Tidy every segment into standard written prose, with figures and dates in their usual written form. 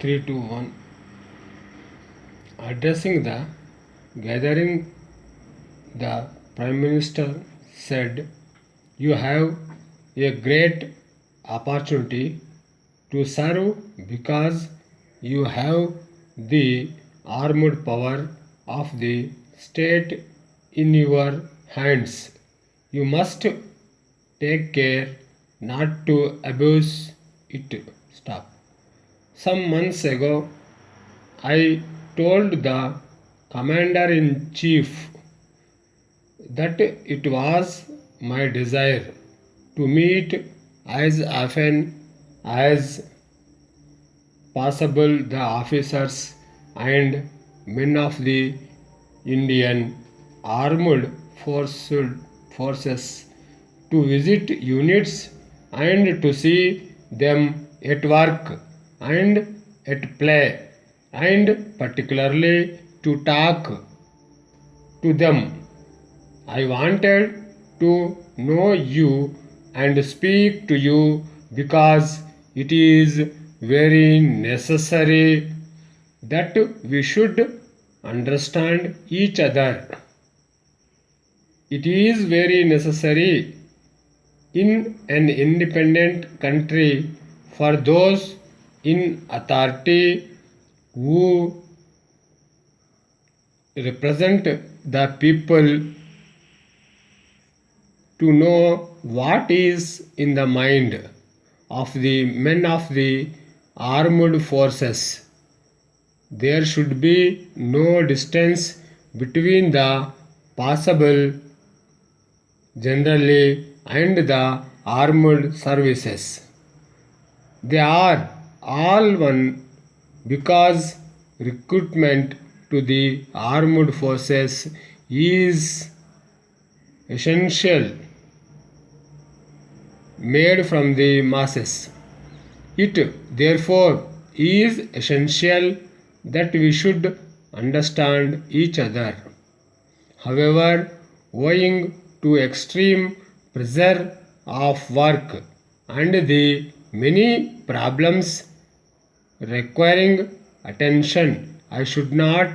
3 to 1. Addressing the gathering, the Prime Minister said, "You have a great opportunity to serve because you have the armed power of the state in your hands. You must take care not to abuse it." Stop. Some months ago, I told the commander in chief that it was my desire to meet as often as possible the officers and men of the Indian armed forces, to visit units and to see them at work and at play, and particularly to talk to them. I wanted to know you and speak to you because it is very necessary that we should understand each other. It is very necessary in an independent country for those in authority who represent the people to know what is in the mind of the men of the armed forces. There should be no distance between the possible generally and the armed services. They are all one because recruitment to the armed forces is essential made from the masses. It therefore is essential that we should understand each other. However, owing to extreme pressure of work and the many problems requiring attention, I should not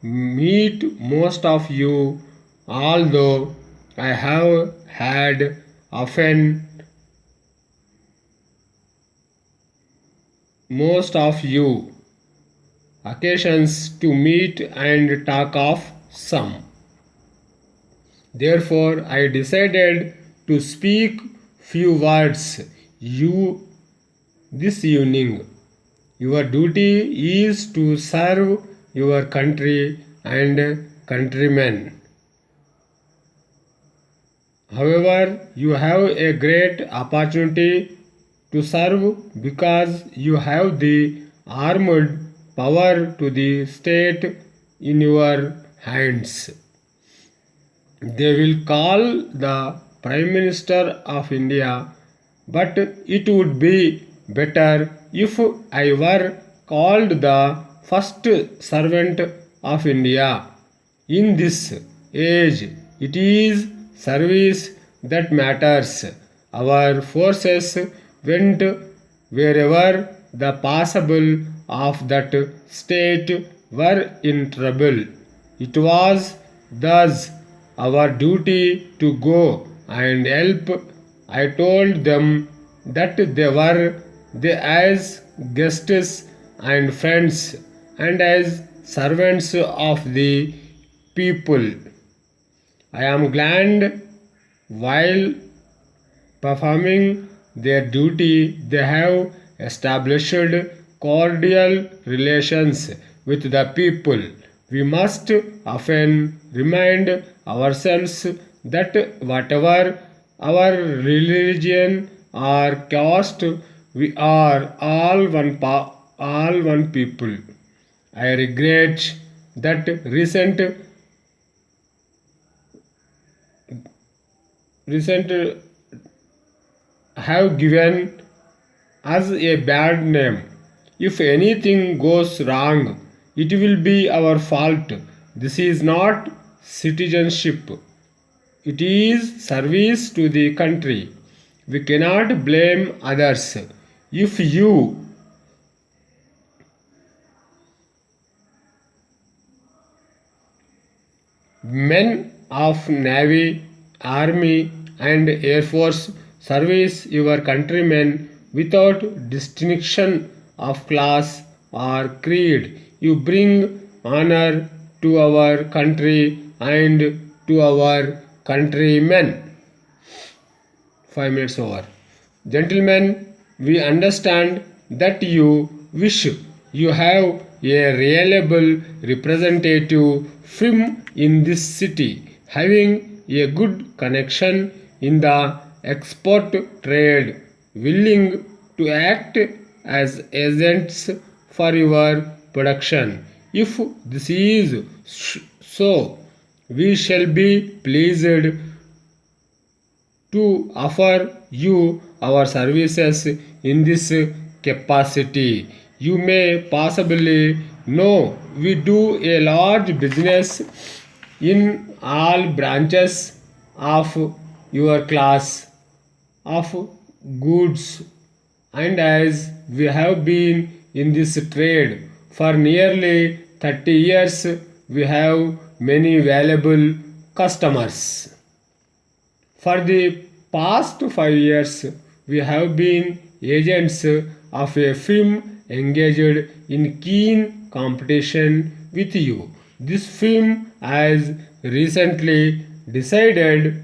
meet most of you, although I have had often most of you occasions to meet and talk of some. Therefore, I decided to speak few words you this evening. Your duty is to serve your country and countrymen. However, you have a great opportunity to serve because you have the armed power to the state in your hands. They will call the Prime Minister of India, but it would be better if I were called the first servant of India. In this age, it is service that matters. Our forces went wherever the possible of that state were in trouble. It was thus our duty to go and help. I told them that they as guests and friends and as servants of the people. I am glad while performing their duty they have established cordial relations with the people. We must often remind ourselves that whatever our religion or caste, we are all all one people. I regret that recent have given us a bad name. If anything goes wrong, it will be our fault. This is not citizenship, it is service to the country. We cannot blame others. If you Men of Navy, Army, and Air Force service your countrymen without distinction of class or creed. You bring honor to our country and to our countrymen. 5 minutes over. Gentlemen, we understand that you wish you have a reliable representative firm in this city, having a good connection in the export trade, willing to act as agents for your production. If this is so, we shall be pleased to offer you our services in this capacity. You may possibly know we do a large business in all branches of your class of goods, and as we have been in this trade for nearly 30 years, we have many valuable customers. For the past 5 years, we have been agents of a firm engaged in keen competition with you. This firm has recently decided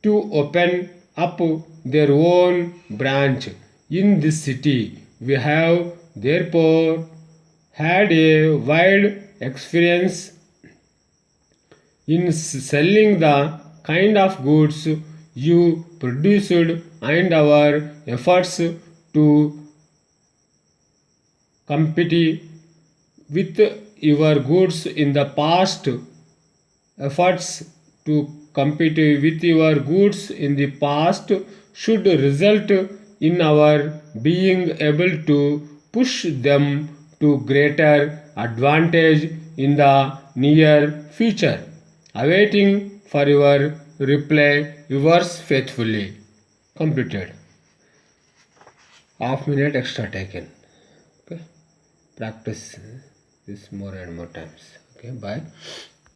to open up their own branch in this city. We have therefore had a wide experience in selling the kind of goods you produced, and our efforts to compete with your goods in the past efforts to compete with your goods in the past should result in our being able to push them to greater advantage in the near future. Awaiting for your reply, yours faithfully. Completed. Half minute extra taken. Okay. Practice this more and more times. Okay. Bye.